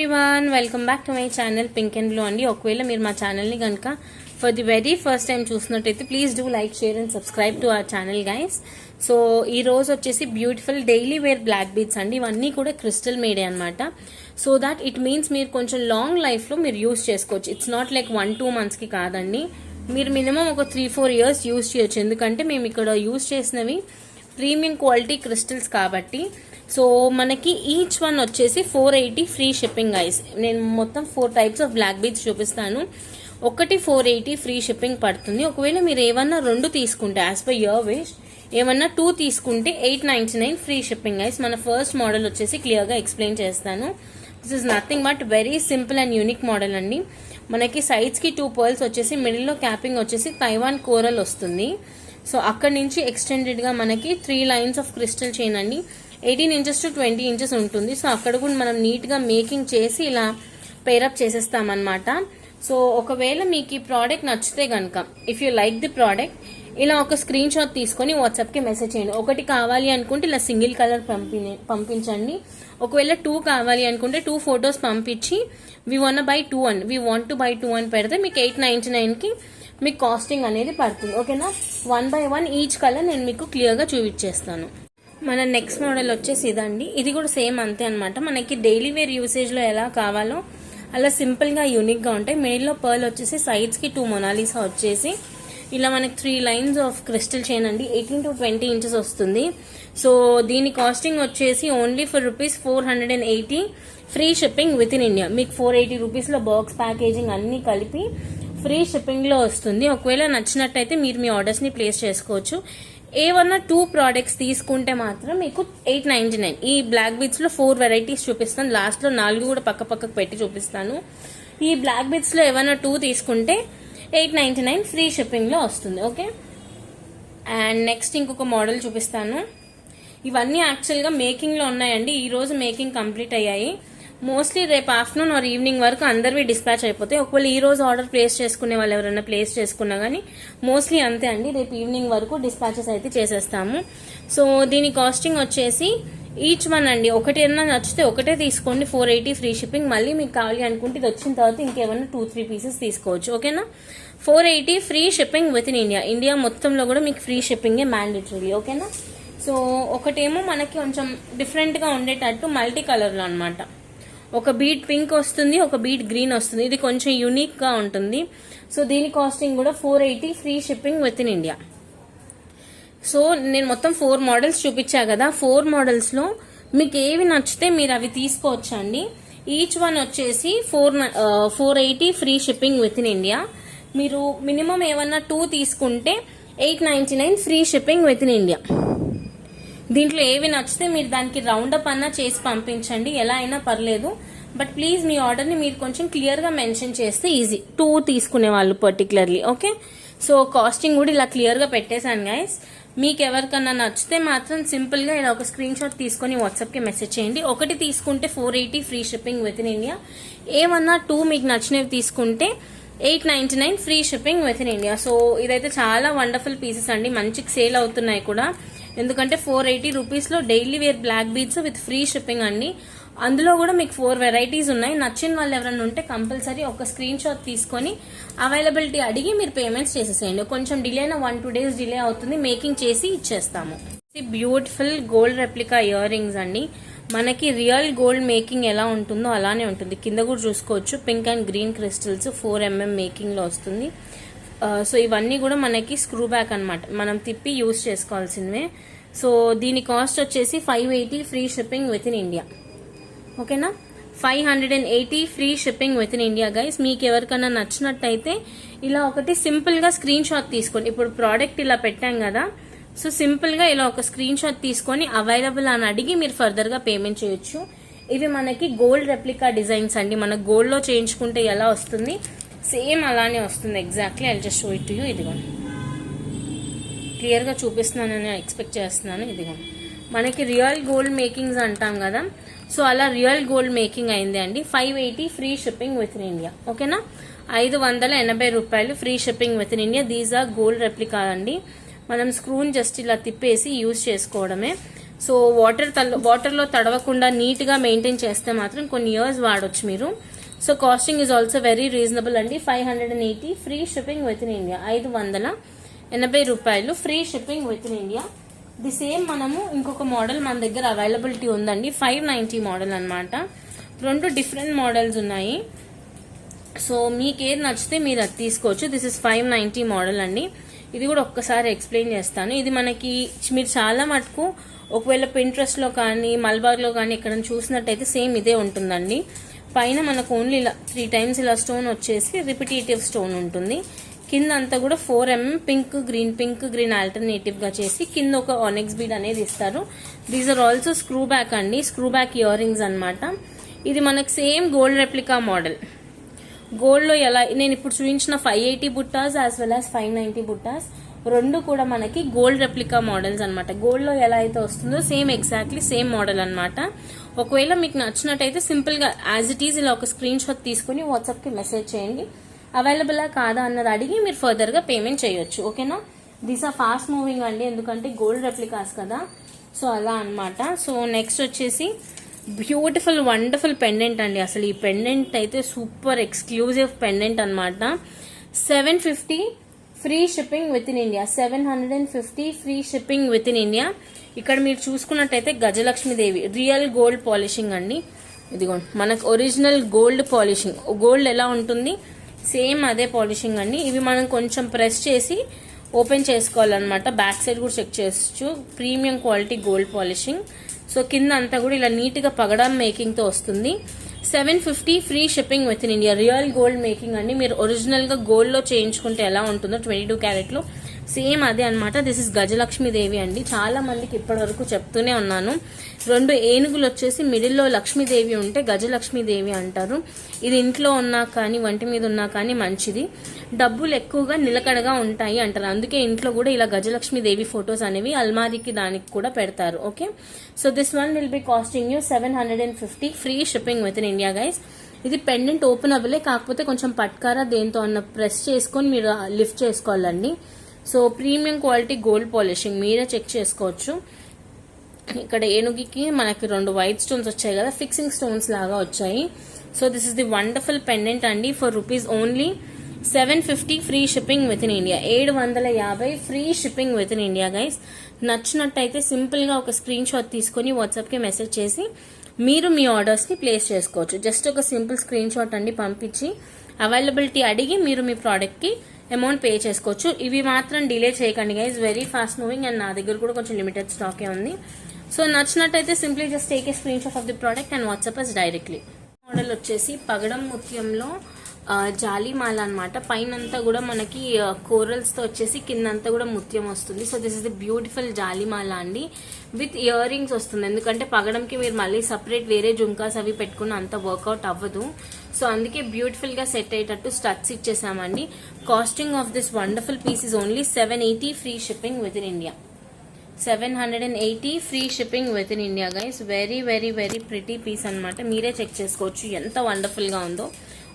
Everyone welcome back to my channel pink and blue అండి. ఒకవేళ మీరు మా ఛానల్ని కనుక for the very first time చూసినట్టయితే please do like share and subscribe to our channel guys. So ఈ రోజు వచ్చేసి beautiful daily wear black beads అండి. ఇవన్నీ కూడా క్రిస్టల్ మేడే అనమాట. సో దాట్ ఇట్ మీన్స్ మీరు కొంచెం లాంగ్ లైఫ్లో మీరు యూస్ చేసుకోవచ్చు. ఇట్స్ నాట్ లైక్ 1-2 monthsకి కాదండి, మీరు మినిమం ఒక 3-4 years యూస్ చేయొచ్చు. ఎందుకంటే మేము ఇక్కడ యూస్ చేసినవి ప్రీమియం క్వాలిటీ క్రిస్టల్స్ కాబట్టి. సో మనకి ఈచ్ వన్ వచ్చేసి 480 ఫ్రీ షిప్పింగ్ గైస్. నేను మొత్తం 4 types ఆఫ్ బ్లాక్ బీడ్స్ చూపిస్తాను. ఒకటి 480 ఫ్రీ షిప్పింగ్ పడుతుంది. ఒకవేళ మీరు ఏమన్నా 2 తీసుకుంటే యాజ్ పర్ యువర్ విష్, ఏమన్నా 2 తీసుకుంటే 899 ఫ్రీ షిప్పింగ్ గైస్. మన ఫస్ట్ మోడల్ వచ్చేసి క్లియర్గా ఎక్స్ప్లెయిన్ చేస్తాను. This is nothing but very simple and unique model అండి. మనకి సైడ్స్కి 2 pearls వచ్చేసి, మిడిల్లో క్యాపింగ్ వచ్చేసి తైవాన్ కోరల్ వస్తుంది. సో అక్కడి నుంచి ఎక్స్టెండెడ్గా మనకి 3 lines ఆఫ్ క్రిస్టల్ చైన్ అండి. 18 inches to 20 inches ఉంటుంది. సో అక్కడ కూడా మనం నీట్గా మేకింగ్ చేసి ఇలా పేరప్ చేసేస్తామన్నమాట. సో ఒకవేళ మీకు ఈ ప్రోడక్ట్ నచ్చితే కనుక, if you like the product, ఇలా ఒక స్క్రీన్ షాట్ తీసుకొని వాట్సాప్కి మెసేజ్ చేయండి. ఒకటి కావాలి అనుకుంటే ఇలా సింగిల్ కలర్ పంపించండి. ఒకవేళ 2 కావాలి అనుకుంటే 2 photos పంపించి వి వాంట్ టు బై 2 అని పెడితే మీకు 899కి మీకు కాస్టింగ్ అనేది పడుతుంది. ఓకేనా? 1 by 1 ఈచ్ కలర్ నేను మీకు క్లియర్గా చూపించేస్తాను. మన నెక్స్ట్ మోడల్ వచ్చేసి ఇదండి. ఇది కూడా సేమ్ అంతే అనమాట. మనకి డైలీ వేర్ యూసేజ్లో ఎలా కావాలో అలా సింపుల్గా యూనిక్గా ఉంటాయి. మిడిల్లో పర్ల్ వచ్చేసి, సైడ్స్కి 2 మొనాలిసా వచ్చేసి, ఇలా మనకి 3 lines ఆఫ్ క్రిస్టల్ చైన్ అండి. 18 to 20 inches వస్తుంది. సో దీని కాస్టింగ్ వచ్చేసి only for ₹480 free shipping with in India. మీకు 480 రూపీస్లో బాక్స్ ప్యాకేజింగ్ అన్నీ కలిపి ఫ్రీ షిప్పింగ్లో వస్తుంది. ఒకవేళ నచ్చినట్టయితే మీరు మీ ఆర్డర్స్ని ప్లేస్ చేసుకోవచ్చు. ఏమన్నా 2 products తీసుకుంటే మాత్రం మీకు 899. ఈ బ్లాక్ బీడ్స్లో 4 varieties చూపిస్తాను. లాస్ట్లో 4 కూడా పక్కకు పెట్టి చూపిస్తాను. ఈ బ్లాక్ బీడ్స్లో ఏమన్నా 2 తీసుకుంటే 899 ఫ్రీ షిప్పింగ్లో వస్తుంది. ఓకే, అండ్ నెక్స్ట్ ఇంకొక మోడల్ చూపిస్తాను. ఇవన్నీ యాక్చువల్గా మేకింగ్లో ఉన్నాయండి. ఈరోజు మేకింగ్ కంప్లీట్ అయ్యాయి. మోస్ట్లీ రేపు ఆఫ్టర్నూన్ ఆర్ ఈవినింగ్ వరకు అందరివి డిస్పాచ్ అయిపోతాయి. ఒకవేళ ఈ రోజు ఆర్డర్ ప్లేస్ చేసుకునే వాళ్ళు ఎవరైనా ప్లేస్ చేసుకున్నా కానీ మోస్ట్లీ అంతే అండి, రేపు ఈవినింగ్ వరకు డిస్పాచెస్ అయితే చేసేస్తాము. సో దీని కాస్టింగ్ వచ్చేసి ఈచ్ వన్ అండి, ఒకటి ఏమన్నా నచ్చితే ఒకటే తీసుకోండి, 480 ఫ్రీ షిప్పింగ్. మళ్ళీ మీకు కావాలి అనుకుంటే ఇది వచ్చిన తర్వాత ఇంకేమన్నా 2-3 pieces తీసుకోవచ్చు. ఓకేనా? 480 free shipping with in India. India మొత్తంలో కూడా మీకు ఫ్రీ షిప్పింగే మ్యాండేటరీ. ఓకేనా? సో ఒకటేమో మనకి కొంచెం డిఫరెంట్గా ఉండేటట్టు మల్టీ కలర్లో అనమాట. ఒక బీడ్ పింక్ వస్తుంది, ఒక బీడ్ గ్రీన్ వస్తుంది. ఇది కొంచెం యూనిక్గా ఉంటుంది. సో దీని కాస్టింగ్ కూడా 480 free shipping with in India. So నేను మొత్తం 4 models చూపించా కదా. 4 modelsలో మీకు ఏవి నచ్చితే మీరు అవి తీసుకోవచ్చు అండి. ఈచ్ వన్ వచ్చేసి 480 free shipping with in India. మీరు మినిమం ఏమన్నా 2 తీసుకుంటే 899 free shipping with in India. దీంట్లో ఏవి నచ్చితే మీరు దానికి రౌండప్ అన్నా చేసి పంపించండి, ఎలా అయినా పర్లేదు. బట్ ప్లీజ్ మీ ఆర్డర్ని మీరు కొంచెం క్లియర్గా మెన్షన్ చేస్తే ఈజీ, 2 తీసుకునే వాళ్ళు పర్టికులర్లీ. ఓకే, సో కాస్టింగ్ కూడా ఇలా క్లియర్గా పెట్టేశాను గైస్. మీకు ఎవరికన్నా నచ్చితే మాత్రం సింపుల్గా ఇలా ఒక స్క్రీన్ షాట్ తీసుకొని వాట్సాప్కి మెసేజ్ చేయండి. ఒకటి తీసుకుంటే 480 free shipping with in India. ఏమన్నా 2 మీకు నచ్చినవి తీసుకుంటే 899 free shipping with in India. So ఇదైతే చాలా వండర్ఫుల్ పీసెస్ అండి, మంచిగా సేల్ అవుతున్నాయి కూడా. ఎందుకంటే 480 రూపీస్లో daily wear black beads with free shipping అండి. అందులో కూడా మీకు 4 varieties ఉన్నాయి. నచ్చిన వాళ్ళు ఎవరైనా ఉంటే కంపల్సరీ ఒక స్క్రీన్ షాట్ తీసుకొని అవైలబిలిటీ అడిగి మీరు పేమెంట్స్ చేసేసేయండి. కొంచెం డిలే అయినా 1-2 days డిలే అవుతుంది, మేకింగ్ చేసి ఇచ్చేస్తాము. Beautiful gold replica ear rings అండి. మనకి రియల్ గోల్డ్ మేకింగ్ ఎలా ఉంటుందో అలానే ఉంటుంది. కింద కూడా చూసుకోవచ్చు, pink and green crystals 4 mm మేకింగ్లో వస్తుంది. సో ఇవన్నీ కూడా మనకి స్క్రూ బ్యాక్ అనమాట, మనం తిప్పి యూజ్ చేసుకోవాల్సిందే. సో దీని కాస్ట్ వచ్చేసి 580 free shipping with in India. ఓకేనా? 580 free shipping with in India guys. మీకు ఎవరికైనా నచ్చినట్టయితే ఇలా ఒకటి సింపుల్గా స్క్రీన్ షాట్ తీసుకోండి. ఇప్పుడు ప్రోడక్ట్ ఇలా పెట్టాం కదా, సో సింపుల్గా ఇలా ఒక స్క్రీన్ షాట్ తీసుకొని అవైలబుల్ అని అడిగి మీరు ఫర్దర్గా పేమెంట్ చేయొచ్చు. ఇవి మనకి గోల్డ్ రెప్లికా డిజైన్స్ అండి. మన గోల్డ్లో చేయించుకుంటే ఎలా వస్తుంది సేమ్ అలానే వస్తుంది exactly. I just show it to you. ఇదిగో క్లియర్గా చూపిస్తున్నానని ఎక్స్పెక్ట్ చేస్తున్నాను. ఇదిగో మనకి రియల్ గోల్డ్ మేకింగ్స్ అంటాం కదా, సో అలా రియల్ గోల్డ్ మేకింగ్ అయింది అండి. 580 free shipping with in India. ఓకేనా? 580 రూపాయలు free shipping with in India. These are gold replica అండి. మనం స్క్రూని జస్ట్ ఇలా తిప్పేసి యూజ్ చేసుకోవడమే. సో వాటర్లో తడవకుండా నీట్గా మెయింటైన్ చేస్తే మాత్రం కొన్ని ఇయర్స్ వాడొచ్చు మీరు. So costing is also very reasonable అండి. 580 free shipping with in India. 580 రూపాయలు free shipping with in India. The same మనము ఇంకొక మోడల్ మన దగ్గర అవైలబిలిటీ ఉందండి. 590 మోడల్ అన్నమాట. 2 డిఫరెంట్ మోడల్స్ ఉన్నాయి. సో మీకు ఏది నచ్చితే మీరు అది తీసుకోవచ్చు. దిస్ ఇస్ 590 మోడల్ అండి. ఇది కూడా ఒక్కసారి ఎక్స్ప్లెయిన్ చేస్తాను. ఇది మనకి మీరు చాలా మటుకు ఒకవేళ పింట్రెస్ట్ లో కానీ మల్బార్ లో కానీ ఇక్కడ చూసినట్టయితే సేమ్ ఇదే ఉంటుందండి. పైన మనకు ఓన్లీ ఇలా 3 times ఇలా స్టోన్ వచ్చేసి రిపిటేటివ్ స్టోన్ ఉంటుంది. కింద అంతా కూడా 4mm పింక్ గ్రీన్ ఆల్టర్నేటివ్ గా చేసి కింద ఒక ఆనెక్స్ బీడ్ అనేది ఇస్తారు. These are also screw back అండి. స్క్రూ బ్యాక్ ఇయర్ రింగ్స్ అనమాట. ఇది మనకు same gold replica model. Gold లో ఎలా నేను ఇప్పుడు చూపించిన 580 బుట్టాస్ యాజ్ వెల్ యాజ్ 590 బుట్టాస్ 2 కూడా మనకి గోల్డ్ రెప్లికా మోడల్స్ అనమాట. గోల్డ్ లో ఎలా అయితే వస్తుందో సేమ్ ఎగ్జాక్ట్లీ సేమ్ మోడల్ అనమాట. ఒకవేళ మీకు నచ్చినట్టయితే సింపుల్ గా యాజ్ ఇట్ ఈజ్ ఇలా ఒక స్క్రీన్ షాట్ తీసుకుని వాట్సాప్ కి మెసేజ్ చేయండి. అవైలబుల్ కాదా అన్నది అడిగి మీరు ఫర్దర్ గా పేమెంట్ చేయొచ్చు. ఓకేనా. దీస్ ఆర్ ఫాస్ట్ మూవింగ్ అండి, ఎందుకంటే గోల్డ్ రెప్లికాస్ కదా. సో అలా అనమాట. సో నెక్స్ట్ వచ్చేసి బ్యూటిఫుల్ వండర్ఫుల్ పెండెంట్ అండి. అసలు ఈ పెండెంట్ అయితే సూపర్ ఎక్స్క్లూజివ్ పెండెంట్ అనమాట. 750 free shipping with in India. 750 free shipping with in India. ఇక్కడ మీరు చూసుకున్నట్టయితే గజలక్ష్మీదేవి రియల్ గోల్డ్ పాలిషింగ్ అండి. ఇదిగోండి మనకు ఒరిజినల్ గోల్డ్ పాలిషింగ్. గోల్డ్ ఎలా ఉంటుంది సేమ్ అదే పాలిషింగ్ అండి. ఇవి మనం కొంచెం ప్రెస్ చేసి ఓపెన్ చేసుకోవాలన్నమాట. బ్యాక్ సైడ్ కూడా చెక్ చేసుకోవచ్చు. Premium quality gold polishing. So కింద అంతా కూడా ఇలా నీట్ గా పగడం మేకింగ్ తో వస్తుంది. 750 free shipping with in India. Real gold making అండి. మీరు ఒరిజినల్ గా గోల్డ్ లో చేయించుకుంటే ఎలా ఉంటుందో 22 క్యారెట్ లో సేమ్ అదే అనమాట. దిస్ ఇస్ గజలక్ష్మీదేవి అండి. చాలా మందికి ఇప్పటి వరకు చెప్తూనే ఉన్నాను. 2 ఏనుగులు వచ్చేసి మిడిల్లో లక్ష్మీదేవి ఉంటే గజలక్ష్మీదేవి అంటారు. ఇది ఇంట్లో ఉన్నా కానీ వంటి మీద ఉన్నా కానీ మంచిది. డబ్బులు ఎక్కువగా నిలకడగా ఉంటాయి అంటారు. అందుకే ఇంట్లో కూడా ఇలా గజలక్ష్మీదేవి ఫొటోస్ అనేవి అల్మారీకి దానికి కూడా పెడతారు. Okay. So this one will be casting you 750 free shipping with in India guys. ఇది పెండెంట్ ఓపెన్ అవ్వలే, కాకపోతే కొంచెం పట్కారా దేంతో అన్న ప్రెస్ చేసుకొని మీరు లిఫ్ట్ చేసుకోవాలండి. So premium quality gold polishing మీరే చెక్ చేసుకోవచ్చు. ఇక్కడ ఏనుగుకి మనకి 2 వైట్ స్టోన్స్ వచ్చాయి కదా, ఫిక్సింగ్ స్టోన్స్ లాగా వచ్చాయి. So this is the wonderful pendant అండి. For rupees only 750 free shipping with in India. 750 free shipping with in India guys. నచ్చినట్టయితే సింపుల్ గా ఒక స్క్రీన్ షాట్ తీసుకుని వాట్సాప్ కి మెసేజ్ చేసి మీరు మీ ఆర్డర్స్ ని ప్లేస్ చేసుకోవచ్చు. జస్ట్ ఒక సింపుల్ స్క్రీన్ షాట్ అండి పంపించి అవైలబిలిటీ అడిగి మీరు మీ ప్రోడక్ట్ కి అమౌంట్ పే చేసుకోవచ్చు. ఇవి మాత్రం డిలే చేయకండి guys. Very fast moving and నా దగ్గర కూడా కొంచెం లిమిటెడ్ స్టాకే ఉంది. సో నచ్చినట్టయితే simply just take a screenshot of the product and WhatsApp us directly. Model వచ్చేసి పగడం ముత్యంలో జాలిమాల అనమాట. పైనంతా కూడా మనకి కోరల్స్ తో వచ్చేసి కిందంతా కూడా ముత్యం వస్తుంది. So this is the beautiful జాలిమాల అండి. విత్ ఇయర్ రింగ్స్ వస్తుంది, ఎందుకంటే పగడంకి మీరు మళ్ళీ సపరేట్ వేరే జుంకాస్ అవి పెట్టుకున్న అంత వర్కౌట్ అవ్వదు. సో అందుకే బ్యూటిఫుల్ గా సెట్ అయ్యేటట్టు స్టడ్స్ ఇచ్చేసామండి. Costing of this wonderful piece is only 780 free shipping with in India. 780 free shipping with in India guys. Very very very pretty piece అనమాట. మీరే చెక్ చేసుకోవచ్చు ఎంత వండర్ఫుల్ గా ఉందో.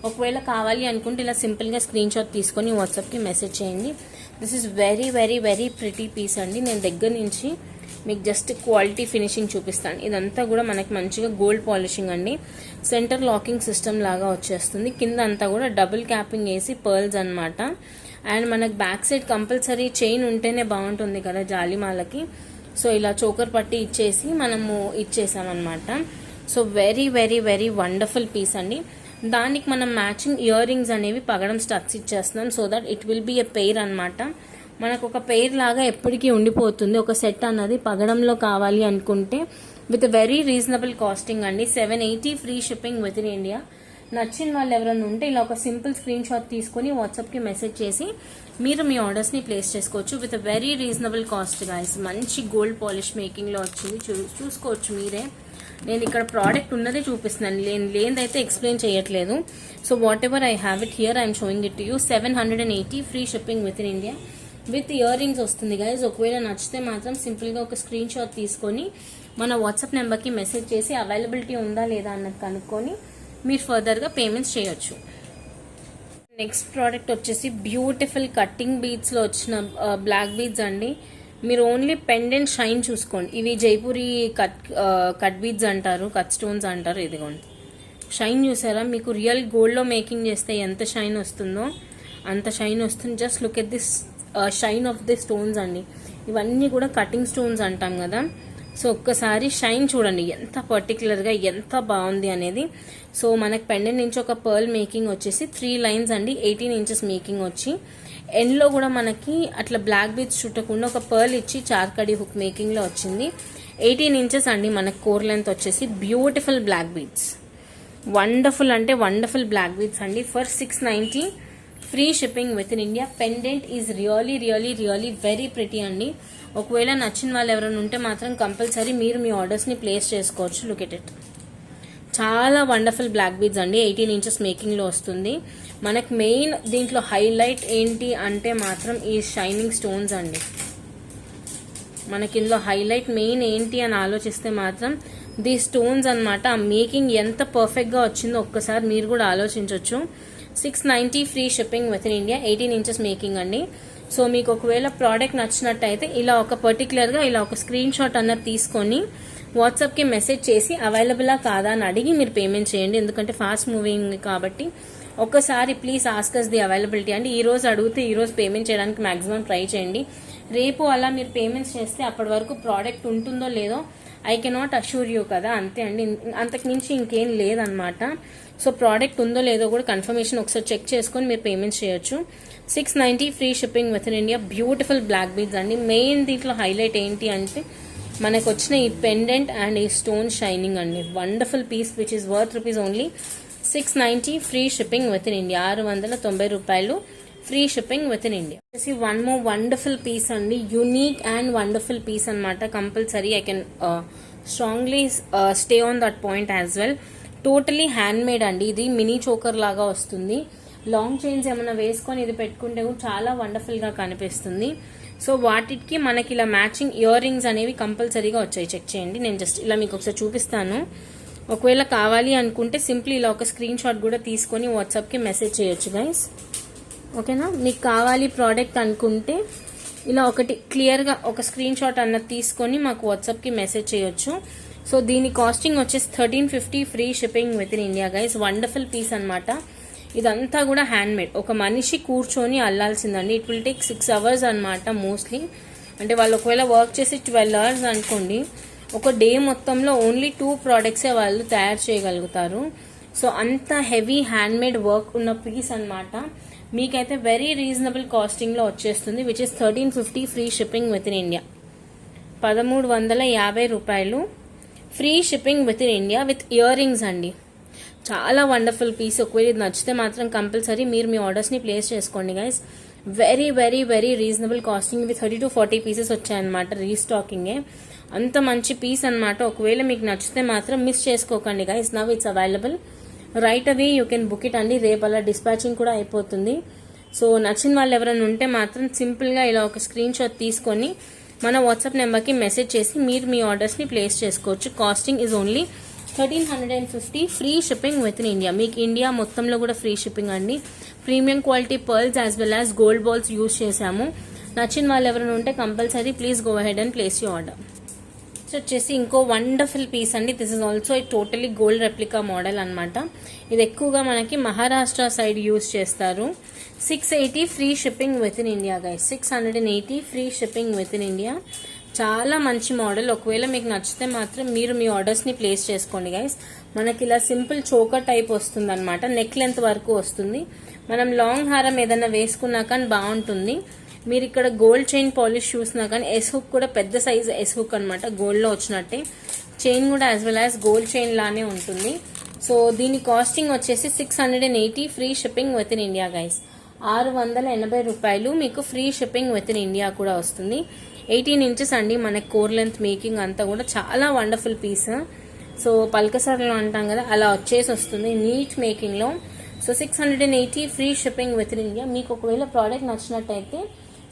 ఒకవేళ కావాలి అనుకుంటే ఇలా సింపుల్ గా స్క్రీన్ షాట్ తీసుకొని వాట్సాప్ కి మెసేజ్ చేయండి. This is very very very pretty piece అండి. నేను దగ్గర నుంచి మీకు జస్ట్ క్వాలిటీ ఫినిషింగ్ చూపిస్తాను. ఇదంతా కూడా మనకి మంచిగా గోల్డ్ పాలిషింగ్ అండి. సెంటర్ లాకింగ్ సిస్టమ్ లాగా వచ్చేస్తుంది. కింద అంతా కూడా డబుల్ క్యాపింగ్ వేసి పర్ల్స్ అనమాట. అండ్ మనకు బ్యాక్ సైడ్ కంపల్సరీ చైన్ ఉంటేనే బాగుంటుంది కదా జాలిమాలకి. సో ఇలా చోకర్ పట్టి ఇచ్చేసి మనము ఇచ్చేసామన్నమాట. So very very very wonderful piece అండి. దానికి మనం మ్యాచింగ్ ఇయర్ రింగ్స్ అనేవి పగడం స్టడ్స్ ఇచ్చేస్తున్నాం. So that it will be a pair అనమాట. మనకు ఒక పెయిర్ లాగా ఎప్పటికీ ఉండిపోతుంది. ఒక సెట్ అన్నది పగడంలో కావాలి అనుకుంటే విత్ వెరీ రీజనబుల్ కాస్టింగ్ అండి. 780 free shipping with in India. నచ్చిన వాళ్ళు ఎవరైనా ఉంటే ఇలా ఒక సింపుల్ స్క్రీన్ షాట్ తీసుకుని వాట్సాప్ కి మెసేజ్ చేసి మీరు మీ ఆర్డర్స్ ని ప్లేస్ చేసుకోవచ్చు with very reasonable cost guys. మంచి గోల్డ్ పాలిష్ మేకింగ్ లో వచ్చింది, చూసుకోవచ్చు మీరే. నేను ఇక్కడ ప్రోడక్ట్ ఉన్నదే చూపిస్తున్నాను, లేనిదైతే ఎక్స్ప్లెయిన్ చేయట్లేదు. So what ever I have it here I'm showing it to you. 780 free shipping with in India with ear rings వస్తుంది గైజ్. ఒకవేళ నచ్చితే మాత్రం సింపుల్ గా ఒక స్క్రీన్ షాట్ తీసుకొని మన వాట్సాప్ నెంబర్ కి మెసేజ్ చేసి అవైలబిలిటీ ఉందా లేదా అన్నది కనుక్కొని మీరు ఫర్దర్ గా పేమెంట్స్ చేయొచ్చు. నెక్స్ట్ ప్రోడక్ట్ వచ్చేసి బ్యూటిఫుల్ కట్టింగ్ బీడ్స్ లో వచ్చిన బ్లాక్ బీడ్స్ అండి. మీరు ఓన్లీ పెండెంట్ షైన్ చూసుకోండి. ఇవి జైపూరి కట్ బీడ్స్ అంటారు, కట్ స్టోన్స్ అంటారు. ఇదిగోండి షైన్ చూసారా, మీకు రియల్ గోల్డ్లో మేకింగ్ చేస్తే ఎంత షైన్ వస్తుందో అంత షైన్ వస్తుంది. Just look at this shine of the stones అండి. ఇవన్నీ కూడా కటింగ్ స్టోన్స్ అంటాం కదా. సో ఒక్కసారి షైన్ చూడండి ఎంత పర్టికులర్గా ఎంత బాగుంది అనేది. సో మనకి పెండెంట్ నుంచి ఒక పర్ల్ మేకింగ్ వచ్చేసి 3 లైన్స్ అండి, 18 ఇంచెస్ మేకింగ్ వచ్చి ఎండ్లో కూడా మనకి అట్లా బ్లాక్ బీడ్స్ చుట్టకుండా ఒక పర్ల్ ఇచ్చి చార్కడి హుక్ మేకింగ్లో వచ్చింది. 18 ఇంచెస్ అండి మనకి కోర్ లెంత్ వచ్చేసి. బ్యూటిఫుల్ బ్లాక్ బీడ్స్, వండర్ఫుల్ అంటే వండర్ఫుల్ బ్లాక్ బీడ్స్ అండి. For 690 free shipping with in India. Pendant is really really really very pretty అండి. ఒకవేళ నచ్చిన వాళ్ళు ఎవరైనా ఉంటే మాత్రం కంపల్సరీ మీరు మీ ఆర్డర్స్ని ప్లేస్ చేసుకోవచ్చు. లుక్ ఎట్ ఇట్, చాలా వండర్ఫుల్ బ్లాక్ బీడ్స్ అండి. 18 ఇంచెస్ మేకింగ్లో వస్తుంది. మనకు మెయిన్ దీంట్లో హైలైట్ ఏంటి అంటే మాత్రం ఈ షైనింగ్ స్టోన్స్ అండి. మనకి ఇందులో హైలైట్ మెయిన్ ఏంటి అని ఆలోచిస్తే మాత్రం ది స్టోన్స్ అనమాట. ఆ మేకింగ్ ఎంత పర్ఫెక్ట్గా వచ్చిందో ఒక్కసారి మీరు కూడా ఆలోచించవచ్చు. 690 free shipping with in India, 18 inches making అండి. సో మీకు ఒకవేళ ప్రోడక్ట్ నచ్చినట్టయితే ఇలా ఒక పర్టికులర్గా ఇలా ఒక స్క్రీన్ షాట్ అన్నది తీసుకొని వాట్సాప్కి మెసేజ్ చేసి అవైలబులా కాదా అని అడిగి మీరు పేమెంట్ చేయండి. ఎందుకంటే ఫాస్ట్ మూవింగ్ కాబట్టి ఒక్కసారి ప్లీజ్ ఆస్కస్ ది అవైలబిలిటీ అండి. ఈ రోజు అడిగితే ఈ రోజు పేమెంట్ చేయడానికి మాక్సిమం ట్రై చేయండి. రేపు అలా మీరు పేమెంట్స్ చేస్తే అప్పటి వరకు ప్రోడక్ట్ ఉంటుందో లేదో ఐ కెనాట్ అష్యూర్ యూ కదా, అంతే అండి. అంతకు మించి ఇంకేం లేదనమాట. సో ప్రోడక్ట్ ఉందో లేదో కూడా కన్ఫర్మేషన్ ఒకసారి చెక్ చేసుకొని మీరు పేమెంట్స్ చేయొచ్చు. 690 free shipping with in India. Beautiful black beads అండి. మెయిన్ దీంట్లో హైలైట్ ఏంటి అంటే మనకు వచ్చిన ఈ పెండెంట్ అండ్ ఈ స్టోన్ షైనింగ్ అండి. Wonderful piece which is worth rupees only 690 free shipping with in India. 690 రూపాయలు free shipping with in India. One more wonderful piece అండి, యూనిక్ అండ్ వండర్ఫుల్ పీస్ అనమాట. Compulsory I can strongly stay on that point as well. Totally hand made అండి. ఇది mini choker లాగా వస్తుంది. Long chains ఏమైనా వేసుకొని ఇది పెట్టుకుంటే కూడా చాలా వండర్ఫుల్గా కనిపిస్తుంది. సో వాటికి మనకి ఇలా మ్యాచింగ్ ఇయర్ రింగ్స్ అనేవి కంపల్సరీగా వచ్చాయి. చెక్ చేయండి, నేను జస్ట్ ఇలా మీకు ఒకసారి చూపిస్తాను. ఒకవేళ కావాలి అనుకుంటే సింప్లీ ఇలా ఒక స్క్రీన్ షాట్ కూడా తీసుకొని వాట్సాప్కి మెసేజ్ చేయొచ్చు గైస్. ఓకేనా, మీకు కావాలి ప్రోడక్ట్ అనుకుంటే ఇలా ఒకటి క్లియర్గా ఒక స్క్రీన్ షాట్ అన్నది తీసుకొని మాకు వాట్సాప్కి మెసేజ్ చేయొచ్చు. సో దీని కాస్టింగ్ వచ్చేసి 1350 free shipping with in India guys. Wonderful piece అనమాట. ఇదంతా కూడా హ్యాండ్ మేడ్. ఒక మనిషి కూర్చొని అల్లాల్సిందండి. ఇట్ విల్ టేక్ 6 అవర్స్ అనమాట మోస్ట్లీ. అంటే వాళ్ళు ఒకవేళ వర్క్ చేసి 12 అవర్స్ అనుకోండి, ఒక డే మొత్తంలో ఓన్లీ 2 ప్రోడక్ట్సే వాళ్ళు తయారు చేయగలుగుతారు. సో అంత హెవీ హ్యాండ్ మేడ్ వర్క్ ఉన్న పీస్ అనమాట. మీకైతే వెరీ రీజనబుల్ కాస్టింగ్లో వచ్చేస్తుంది, which is 1350 free shipping with in India. 1350 రూపాయలు free shipping with in India with ear rings అండి. చాలా వండర్ఫుల్ పీస్. ఒకవేళ ఇది నచ్చితే మాత్రం కంపల్సరీ మీరు మీ ఆర్డర్స్ని ప్లేస్ చేసుకోండి guys. Very very very reasonable costing. ఇవి 30 to 40 పీసెస్ వచ్చాయన్నమాట, రీస్టాకింగే. అంత మంచి పీస్ అనమాట. ఒకవేళ మీకు నచ్చితే మాత్రం మిస్ చేసుకోకండి guys. Now it's available right away, you can book it అండి. రేపు అలా డిస్పాచింగ్ కూడా అయిపోతుంది. సో నచ్చిన వాళ్ళు ఎవరైనా ఉంటే మాత్రం సింపుల్గా ఇలా ఒక స్క్రీన్ షాట్ తీసుకొని మన వాట్సాప్ నెంబర్కి మెసేజ్ చేసి మీరు మీ ఆర్డర్స్ని ప్లేస్ చేసుకోవచ్చు. Costing is only 1350 free shipping with in India. మీకు ఇండియా మొత్తంలో కూడా ఫ్రీ షిప్పింగ్ అండి. Premium quality pearls as well as gold balls use చేశాము. నచ్చిన వాళ్ళు ఎవరైనా ఉంటే compulsory please go ahead and place you order. వచ్చేసి ఇంకో వండర్ఫుల్ పీస్ అండి. This is also totally gold replica model అనమాట. ఇది ఎక్కువగా మనకి మహారాష్ట్ర సైడ్ యూజ్ చేస్తారు. 680 free shipping with in India guys. 680 free shipping with in India. చాలా మంచి మోడల్. ఒకవేళ మీకు నచ్చితే మాత్రం మీరు మీ ఆర్డర్స్ని ప్లేస్ చేసుకోండి గైస్. మనకి ఇలా సింపుల్ చోకర్ టైప్ వస్తుంది అనమాట. నెక్ లెంత్ వరకు వస్తుంది. మనం లాంగ్ హారం ఏదైనా వేసుకున్నా కానీ బాగుంటుంది. మీరు ఇక్కడ గోల్డ్ చైన్ పాలిష్ చూసినా కానీ ఎస్ హుక్ కూడా పెద్ద సైజ్ ఎస్ హుక్ అనమాట, గోల్డ్లో వచ్చినట్టే. చైన్ కూడా as well as gold chain లానే ఉంటుంది. సో దీని కాస్టింగ్ వచ్చేసి 680 free shipping with in India guys. 680 రూపాయలు మీకు free shipping with in India కూడా వస్తుంది. 18 ఇంచెస్ అండి మనకి కోర్ లెంత్ మేకింగ్ అంతా కూడా. చాలా వండర్ఫుల్ పీస్. సో పల్కసర్లో అంటాం కదా, అలా వచ్చేసి వస్తుంది నీట్ మేకింగ్లో. So 680 free shipping with in India. మీకు ఒకవేళ ప్రోడక్ట్ నచ్చినట్టయితే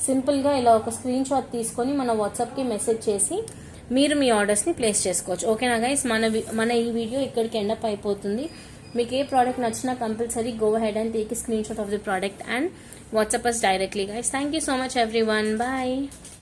సింపుల్గా ఇలా ఒక స్క్రీన్ షాట్ తీసుకొని మన వాట్సాప్కి మెసేజ్ చేసి మీరు మీ ఆర్డర్స్ని ప్లేస్ చేసుకోవచ్చు. ఓకేనా గైస్, మన ఈ వీడియో ఇక్కడికి ఎండప్ అయిపోతుంది. మీకు ఏ ప్రోడక్ట్ నచ్చినా compulsory go ahead and take screen shot of the product and WhatsApp us directly guys. Thank you so much everyone. Bye.